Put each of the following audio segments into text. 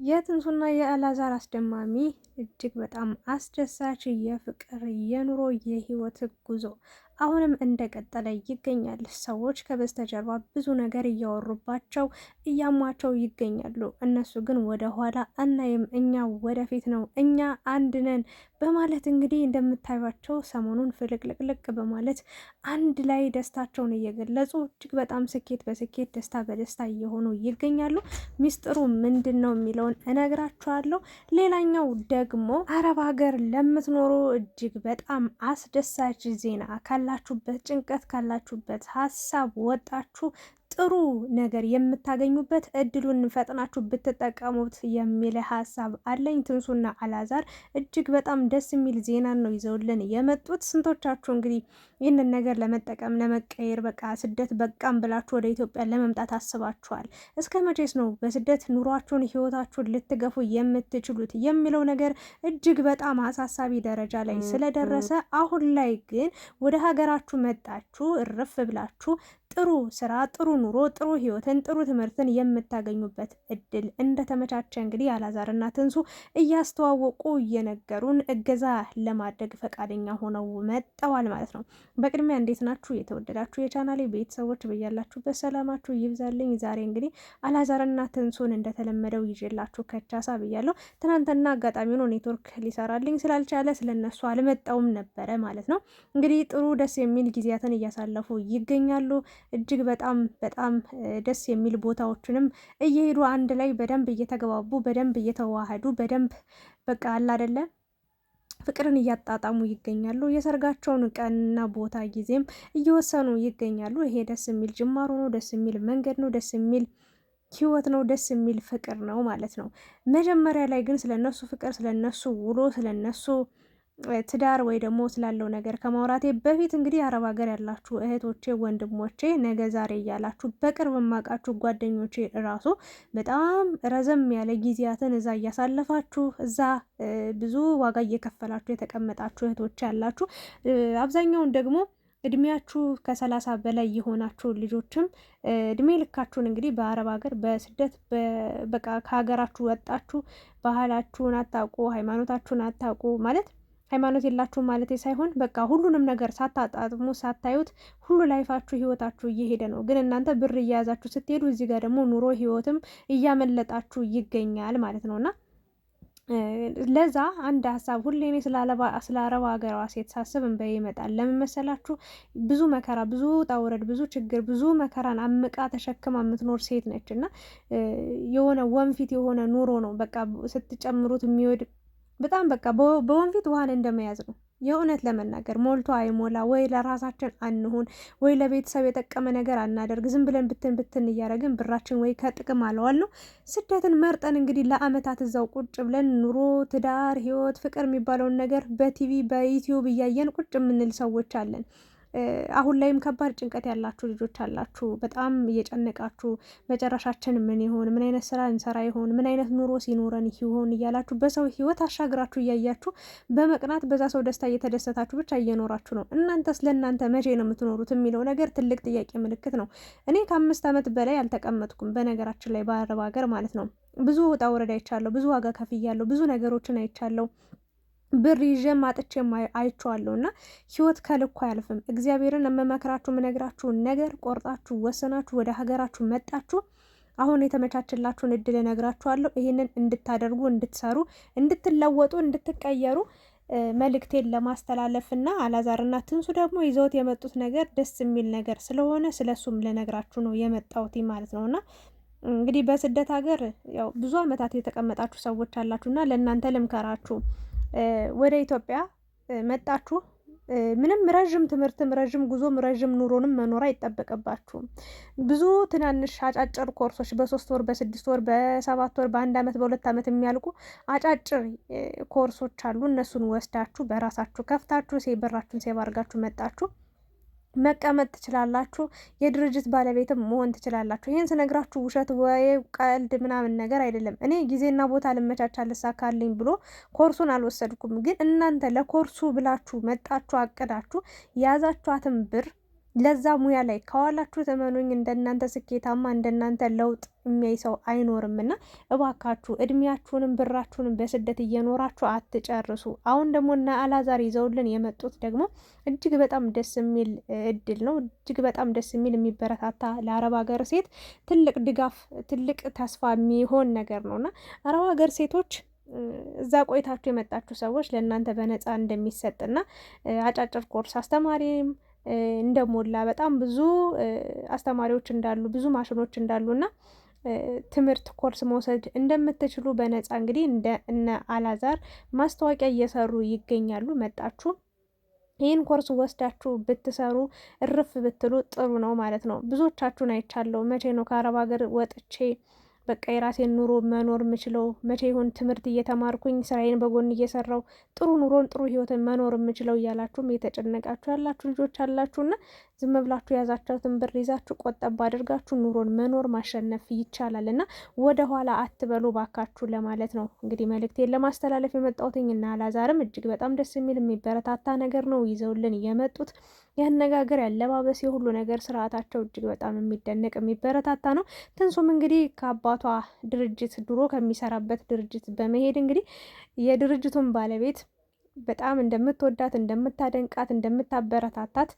የትንሱና የአላዛር አስደማሚ እጅግ በጣም አስደሳች የፍቅር የኑሮ የህይወት ጉዞ አሁንም እንደቀጠለ ይገኛል። ሰዎች ከበስተጀርባ ብዙ ነገር እያወሩባቸው እያሟቸው ይገኛሉ። እነሱ ግን ወደ ኋላ አናይም፣ እኛ ወደፊት ነው፣ እኛ አንድ ነን በማለት እንግዲህ እንደምታዩቸው ሰሞኑን ፍልቅልቅልቅ በማለት አንድ ላይ ደስታቸውን እየገለጹ እጅግ በጣም ስኬት በስኬት ደስታ በደስታ እየሆኑ ይገኛሉ። ሚስጥሩ ምንድን ነው የሚለውን እነግራችኋለሁ። ሌላኛው ደግሞ አረብ ሀገር ለምትኖሩ እጅግ በጣም አስደሳች ዜና ካላችሁበት ጭንቀት ካላችሁበት ሀሳብ ወጣችሁ ጥሩ ነገር የምታገኙበት እድሉን ፈጥናችሁ ብትጠቀሙት የሚል ሀሳብ አለኝ። ትንሱና አላዛር እጅግ በጣም ደስ የሚል ዜናን ነው ይዘውልን የመጡት። ስንቶቻችሁ እንግዲህ ይህንን ነገር ለመጠቀም ለመቀየር በቃ ስደት በቃም ብላችሁ ወደ ኢትዮጵያ ለመምጣት አስባችኋል? እስከ መቼስ ነው በስደት ኑሯችሁን ህይወታችሁን ልትገፉ የምትችሉት የሚለው ነገር እጅግ በጣም አሳሳቢ ደረጃ ላይ ስለደረሰ አሁን ላይ ግን ወደ ሀገራችሁ መጣችሁ እርፍ ብላችሁ ጥሩ ስራ፣ ጥሩ ኑሮ፣ ጥሩ ህይወትን፣ ጥሩ ትምህርትን የምታገኙበት እድል እንደተመቻቸ እንግዲህ አላዛርና ትንሱ እያስተዋወቁ እየነገሩን እገዛ ለማድረግ ፈቃደኛ ሆነው መጠዋል ማለት ነው። በቅድሚያ እንዴት ናችሁ የተወደዳችሁ የቻናሌ ቤተሰቦች? በያላችሁበት ሰላማችሁ ይብዛልኝ። ዛሬ እንግዲህ አላዛርና ትንሱን እንደተለመደው ይዤላችሁ ከቻሳ ብያለሁ። ትናንትና አጋጣሚ ሆኖ ኔትወርክ ሊሰራልኝ ስላልቻለ ስለነሱ አልመጣውም ነበረ ማለት ነው። እንግዲህ ጥሩ ደስ የሚል ጊዜያትን እያሳለፉ ይገኛሉ። እጅግ በጣም በጣም ደስ የሚል ቦታዎችንም እየሄዱ አንድ ላይ በደንብ እየተገባቡ በደንብ እየተዋሃዱ በደንብ በቃ አለ አይደለ ፍቅርን እያጣጣሙ ይገኛሉ። የሰርጋቸውን ቀንና ቦታ ጊዜም እየወሰኑ ይገኛሉ። ይሄ ደስ የሚል ጅማሮ ነው። ደስ የሚል መንገድ ነው። ደስ የሚል ህይወት ነው። ደስ የሚል ፍቅር ነው ማለት ነው። መጀመሪያ ላይ ግን ስለነሱ ፍቅር፣ ስለነሱ ውሎ፣ ስለነሱ ትዳር ወይ ደግሞ ስላለው ነገር ከማውራቴ በፊት እንግዲህ አረብ ሀገር ያላችሁ እህቶቼ ወንድሞቼ፣ ነገ ዛሬ እያላችሁ በቅርብ የማውቃችሁ ጓደኞቼ እራሱ በጣም ረዘም ያለ ጊዜያትን እዛ እያሳለፋችሁ እዛ ብዙ ዋጋ እየከፈላችሁ የተቀመጣችሁ እህቶቼ ያላችሁ፣ አብዛኛውን ደግሞ እድሜያችሁ ከ30 በላይ የሆናችሁ ልጆችም እድሜ ልካችሁን እንግዲህ በአረብ ሀገር በስደት በቃ ከሀገራችሁ ወጣችሁ ባህላችሁን አታውቁ፣ ሃይማኖታችሁን አታውቁ ማለት ሃይማኖት የላችሁም ማለት ሳይሆን በቃ ሁሉንም ነገር ሳታጣጥሙ ሳታዩት ሁሉ ላይፋችሁ ህይወታችሁ እየሄደ ነው። ግን እናንተ ብር እየያዛችሁ ስትሄዱ እዚህ ጋር ደግሞ ኑሮ ህይወትም እያመለጣችሁ ይገኛል ማለት ነውና ለዛ አንድ ሀሳብ ሁሌ እኔ ስለ አረብ ሀገሯ ሴት ሳስብ እንበይ ይመጣል። ለምን መሰላችሁ? ብዙ መከራ፣ ብዙ ጣውረድ፣ ብዙ ችግር፣ ብዙ መከራን አምቃ ተሸክማ የምትኖር ሴት ነች እና የሆነ ወንፊት የሆነ ኑሮ ነው በቃ ስትጨምሩት የሚወድ በጣም በቃ በወንፊት ውሃን እንደመያዝ ነው። የእውነት ለመናገር ሞልቶ አይሞላ። ወይ ለራሳችን አንሁን፣ ወይ ለቤተሰብ የጠቀመ ነገር አናደርግ። ዝም ብለን ብትን ብትን እያደረግን ብራችን ወይ ከጥቅም አለዋል ነው። ስደትን መርጠን እንግዲህ ለአመታት እዛው ቁጭ ብለን ኑሮ፣ ትዳር፣ ህይወት፣ ፍቅር የሚባለውን ነገር በቲቪ በዩቲዩብ እያየን ቁጭ የምንል ሰዎች አለን። አሁን ላይም ከባድ ጭንቀት ያላችሁ ልጆች አላችሁ። በጣም እየጨነቃችሁ መጨረሻችን ምን ይሆን፣ ምን አይነት ስራ እንሰራ ይሆን፣ ምን አይነት ኑሮ ሲኖረን ይሆን እያላችሁ በሰው ህይወት አሻግራችሁ እያያችሁ በመቅናት በዛ ሰው ደስታ እየተደሰታችሁ ብቻ እየኖራችሁ ነው። እናንተስ ለእናንተ መቼ ነው የምትኖሩት የሚለው ነገር ትልቅ ጥያቄ ምልክት ነው። እኔ ከ5 ዓመት በላይ አልተቀመጥኩም በነገራችን ላይ በአረብ ሀገር ማለት ነው። ብዙ ውጣ ውረድ አይቻለሁ። ብዙ ዋጋ ከፍያለሁ። ብዙ ነገሮችን አይቻለሁ። ብር ይዤም አጥቼም አይቼዋለሁ እና ህይወት ከልኩ አያልፍም። እግዚአብሔርን የምመክራችሁ የምነግራችሁን ነገር ቆርጣችሁ ወሰናችሁ ወደ ሀገራችሁ መጣችሁ አሁን የተመቻችላችሁን እድል እነግራችኋለሁ። ይህንን እንድታደርጉ፣ እንድትሰሩ፣ እንድትለወጡ፣ እንድትቀየሩ መልእክቴን ለማስተላለፍ እና አላዛርና ትንሱ ደግሞ ይዘውት የመጡት ነገር ደስ የሚል ነገር ስለሆነ ስለሱም ልነግራችሁ ነው የመጣሁት ማለት ነውና እንግዲህ በስደት ሀገር ያው ብዙ አመታት የተቀመጣችሁ ሰዎች አላችሁና ለእናንተ ልምከራችሁ። ወደ ኢትዮጵያ መጣችሁ ምንም ረዥም ትምህርትም ረዥም ጉዞም ረዥም ኑሮንም መኖር አይጠበቅባችሁም። ብዙ ትናንሽ አጫጭር ኮርሶች በ3 ወር በ6 ወር በ7 ወር በ1 ዓመት በ2 ዓመት የሚያልቁ አጫጭር ኮርሶች አሉ። እነሱን ወስዳችሁ በራሳችሁ ከፍታችሁ ብራችሁን ሴቭ አድርጋችሁ መጣችሁ መቀመጥ ትችላላችሁ። የድርጅት ባለቤትም መሆን ትችላላችሁ። ይህን ስነግራችሁ ውሸት ወይ ቀልድ ምናምን ነገር አይደለም። እኔ ጊዜና ቦታ ልመቻቻ ልሳካልኝ ብሎ ኮርሱን አልወሰድኩም። ግን እናንተ ለኮርሱ ብላችሁ መጣችሁ አቅዳችሁ የያዛችኋትን ብር ለዛ ሙያ ላይ ከዋላችሁ ተመኑኝ እንደናንተ ስኬታማ እንደናንተ ለውጥ የሚያይ ሰው አይኖርም። እና እባካችሁ እድሜያችሁንም ብራችሁንም በስደት እየኖራችሁ አትጨርሱ። አሁን ደግሞ እና አላዛር ይዘውልን የመጡት ደግሞ እጅግ በጣም ደስ የሚል እድል ነው። እጅግ በጣም ደስ የሚል የሚበረታታ ለአረብ ሀገር ሴት ትልቅ ድጋፍ ትልቅ ተስፋ የሚሆን ነገር ነው እና አረብ ሀገር ሴቶች እዛ ቆይታችሁ የመጣችሁ ሰዎች ለእናንተ በነፃ እንደሚሰጥና አጫጭር ኮርስ አስተማሪም እንደሞላ በጣም ብዙ አስተማሪዎች እንዳሉ ብዙ ማሽኖች እንዳሉና ትምህርት ኮርስ መውሰድ እንደምትችሉ በነፃ እንግዲህ እነ አላዛር ማስታወቂያ እየሰሩ ይገኛሉ። መጣችሁ ይህን ኮርስ ወስዳችሁ ብትሰሩ እርፍ ብትሉ ጥሩ ነው ማለት ነው። ብዙዎቻችሁን አይቻለሁ። መቼ ነው ከአረብ ሀገር ወጥቼ በቃ የራሴን ኑሮ መኖር የምችለው? መቼ ይሆን ትምህርት እየተማርኩኝ ስራዬን በጎን እየሰራው ጥሩ ኑሮን ጥሩ ህይወትን መኖር የምችለው እያላችሁም እየተጨነቃችሁ ያላችሁ ልጆች አላችሁና ዝም ብላችሁ የያዛችሁትን ብር ይዛችሁ ቆጠባ አድርጋችሁ ኑሮን መኖር ማሸነፍ ይቻላል እና ወደ ኋላ አትበሉ ባካችሁ ለማለት ነው እንግዲህ መልእክቴን ለማስተላለፍ የመጣሁትኝ። እና አላዛርም እጅግ በጣም ደስ የሚል የሚበረታታ ነገር ነው ይዘውልን የመጡት። ያነጋገር ያለባበስ የሁሉ ነገር ስርዓታቸው እጅግ በጣም የሚደነቅ የሚበረታታ ነው። ትንሱም እንግዲህ ከአባቷ ድርጅት ድሮ ከሚሰራበት ድርጅት በመሄድ እንግዲህ የድርጅቱን ባለቤት በጣም እንደምትወዳት እንደምታደንቃት እንደምታበረታታት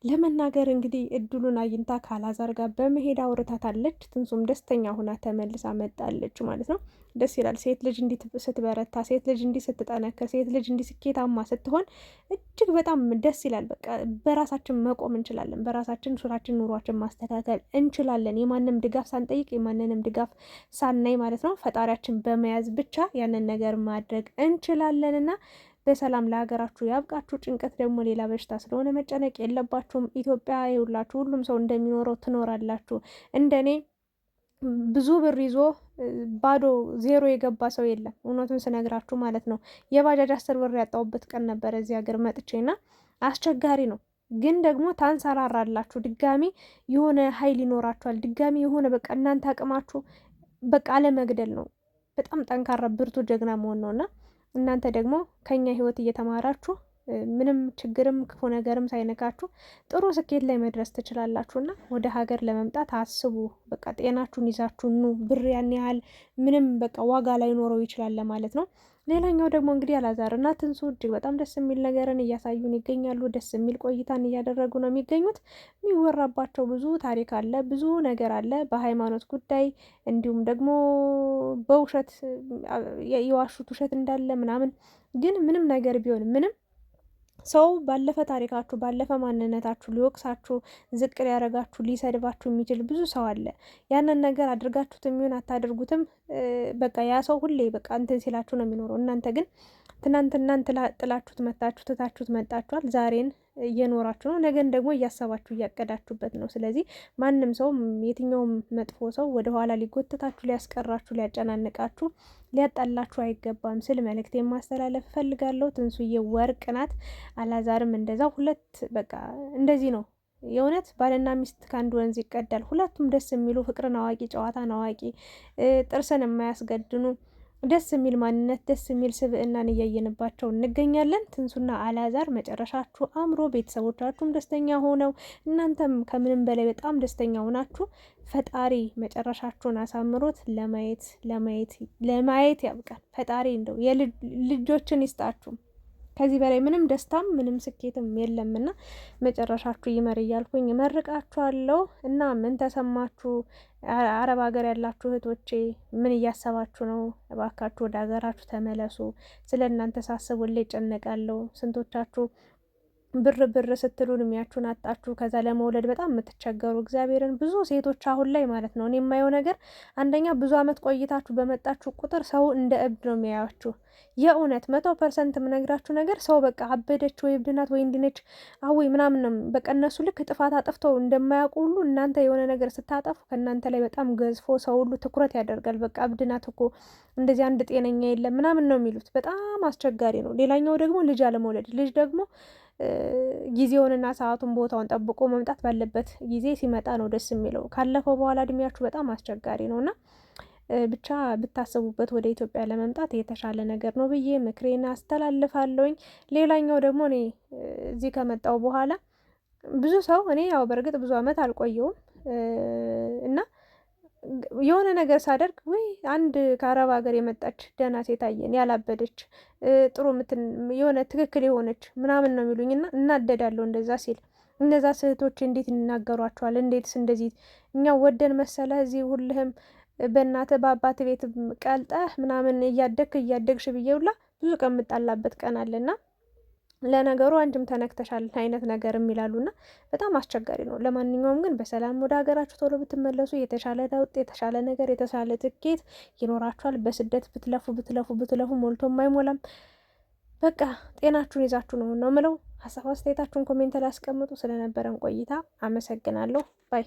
ለመናገር እንግዲህ እድሉን አግኝታ ካላዛር ጋር በመሄድ አውርታታለች። ትንሱም ደስተኛ ሁና ተመልሳ መጣለች ማለት ነው። ደስ ይላል። ሴት ልጅ እንዲህ ስትበረታ፣ ሴት ልጅ እንዲህ ስትጠነክር፣ ሴት ልጅ እንዲህ ስኬታማ ስትሆን እጅግ በጣም ደስ ይላል። በቃ በራሳችን መቆም እንችላለን። በራሳችን ሱራችን ኑሯችን ማስተካከል እንችላለን። የማንም ድጋፍ ሳንጠይቅ የማንንም ድጋፍ ሳናይ ማለት ነው። ፈጣሪያችን በመያዝ ብቻ ያንን ነገር ማድረግ እንችላለንና በሰላም ለሀገራችሁ ያብቃችሁ። ጭንቀት ደግሞ ሌላ በሽታ ስለሆነ መጨነቅ የለባችሁም። ኢትዮጵያ ይውላችሁ ሁሉም ሰው እንደሚኖረው ትኖራላችሁ። እንደኔ ብዙ ብር ይዞ ባዶ ዜሮ የገባ ሰው የለም። እውነቱን ስነግራችሁ ማለት ነው። የባጃጅ 10 ብር ያጣሁበት ቀን ነበረ እዚህ ሀገር መጥቼና አስቸጋሪ ነው። ግን ደግሞ ታንሰራራላችሁ። ድጋሚ የሆነ ኃይል ይኖራችኋል። ድጋሚ የሆነ በቃ እናንተ አቅማችሁ በቃ አለመግደል ነው። በጣም ጠንካራ ብርቱ ጀግና መሆን ነውና እናንተ ደግሞ ከኛ ህይወት እየተማራችሁ ምንም ችግርም ክፉ ነገርም ሳይነካችሁ ጥሩ ስኬት ላይ መድረስ ትችላላችሁና ወደ ሀገር ለመምጣት አስቡ። በቃ ጤናችሁን ይዛችሁ ኑ። ብር ያን ያህል ምንም በቃ ዋጋ ላይኖረው ይችላል ለማለት ነው። ሌላኛው ደግሞ እንግዲህ አላዛርና ትንሱ እጅግ በጣም ደስ የሚል ነገርን እያሳዩን ይገኛሉ። ደስ የሚል ቆይታን እያደረጉ ነው የሚገኙት። የሚወራባቸው ብዙ ታሪክ አለ፣ ብዙ ነገር አለ በሃይማኖት ጉዳይ እንዲሁም ደግሞ በውሸት የዋሹት ውሸት እንዳለ ምናምን። ግን ምንም ነገር ቢሆን ምንም ሰው ባለፈ ታሪካችሁ ባለፈ ማንነታችሁ ሊወቅሳችሁ ዝቅ ሊያደርጋችሁ ሊሰድባችሁ የሚችል ብዙ ሰው አለ። ያንን ነገር አድርጋችሁት የሚሆን አታደርጉትም በቃ ያ ሰው ሁሌ በቃ እንትን ሲላችሁ ነው የሚኖረው። እናንተ ግን ትናንትናን ጥላችሁት መታችሁ ትታችሁት መጣችኋል። ዛሬን እየኖራችሁ ነው። ነገን ደግሞ እያሰባችሁ እያቀዳችሁበት ነው። ስለዚህ ማንም ሰው የትኛውም መጥፎ ሰው ወደኋላ ሊጎትታችሁ ሊያስቀራችሁ ሊያጨናንቃችሁ ሊያጣላችሁ አይገባም ስል መልእክት ማስተላለፍ እፈልጋለሁ። ትንሱዬ ወርቅ ናት። አላዛርም እንደዛው። ሁለት በቃ እንደዚህ ነው የእውነት ባልና ሚስት ከአንድ ወንዝ ይቀዳል። ሁለቱም ደስ የሚሉ ፍቅርን አዋቂ ጨዋታን አዋቂ ጥርስን የማያስገድኑ ደስ የሚል ማንነት ደስ የሚል ስብዕናን እያየንባቸው እንገኛለን። ትንሱና አላዛር መጨረሻችሁ አምሮ ቤተሰቦቻችሁም ደስተኛ ሆነው እናንተም ከምንም በላይ በጣም ደስተኛ ሆናችሁ ፈጣሪ መጨረሻችሁን አሳምሮት ለማየት ያብቃል። ፈጣሪ እንደው ልጆችን ይስጣችሁ። ከዚህ በላይ ምንም ደስታም ምንም ስኬትም የለምና መጨረሻችሁ ይመር እያልኩኝ እመርቃችኋለሁ። እና ምን ተሰማችሁ? አረብ ሀገር ያላችሁ እህቶቼ ምን እያሰባችሁ ነው? እባካችሁ ወደ ሀገራችሁ ተመለሱ። ስለ እናንተ ሳስብ ሁሌ እጨነቃለሁ። ስንቶቻችሁ ብር ስትሉ እድሜያችሁን አጣችሁ። ከዛ ለመውለድ በጣም የምትቸገሩ እግዚአብሔርን ብዙ ሴቶች አሁን ላይ ማለት ነው። እኔ የማየው ነገር አንደኛ ብዙ አመት ቆይታችሁ በመጣችሁ ቁጥር ሰው እንደ እብድ ነው የሚያያችሁ። የእውነት 100% የምነግራችሁ ነገር ሰው በቃ አበደች ወይ እብድ ናት ወይ እንዲነች አወይ ምናምን ነው በቃ። እነሱ ልክ ጥፋት አጥፍተው እንደማያውቁ ሁሉ እናንተ የሆነ ነገር ስታጠፉ ከእናንተ ላይ በጣም ገዝፎ ሰው ሁሉ ትኩረት ያደርጋል። በቃ እብድ ናት እኮ እንደዚህ አንድ ጤነኛ የለም ምናምን ነው የሚሉት። በጣም አስቸጋሪ ነው። ሌላኛው ደግሞ ልጅ አለመውለድ። ልጅ ደግሞ ጊዜውንና ሰዓቱን ቦታውን ጠብቆ መምጣት ባለበት ጊዜ ሲመጣ ነው ደስ የሚለው። ካለፈው በኋላ እድሜያችሁ በጣም አስቸጋሪ ነውና ብቻ ብታስቡበት ወደ ኢትዮጵያ ለመምጣት የተሻለ ነገር ነው ብዬ ምክሬን አስተላልፋለሁኝ። ሌላኛው ደግሞ እኔ እዚህ ከመጣው በኋላ ብዙ ሰው እኔ ያው በእርግጥ ብዙ አመት አልቆየውም እና የሆነ ነገር ሳደርግ ወይ አንድ ከአረብ ሀገር የመጣች ደህና ሴት አየን ያላበደች ጥሩ የሆነ ትክክል የሆነች ምናምን ነው የሚሉኝ እና እናደዳለሁ እንደዛ ሲል። እነዛ ስህቶች እንዴት ይናገሯቸዋል? እንዴትስ እንደዚህ እኛ ወደን መሰለ እዚህ ሁልህም በእናትህ በአባት ቤት ቀልጠህ ምናምን እያደግሽ ብዬውላ ብዙ ቀን የምጣላበት ቀን አለና ለነገሩ አንቺም ተነክተሻል አይነት ነገር የሚላሉና በጣም አስቸጋሪ ነው። ለማንኛውም ግን በሰላም ወደ ሀገራችሁ ቶሎ ብትመለሱ የተሻለ ለውጥ፣ የተሻለ ነገር፣ የተሻለ ትኬት ይኖራችኋል። በስደት ብትለፉ ሞልቶም አይሞላም። በቃ ጤናችሁን ይዛችሁ ነው ምለው። ሀሳብ አስተያየታችሁን ኮሜንት ላይ አስቀምጡ። ስለነበረን ቆይታ አመሰግናለሁ ባይ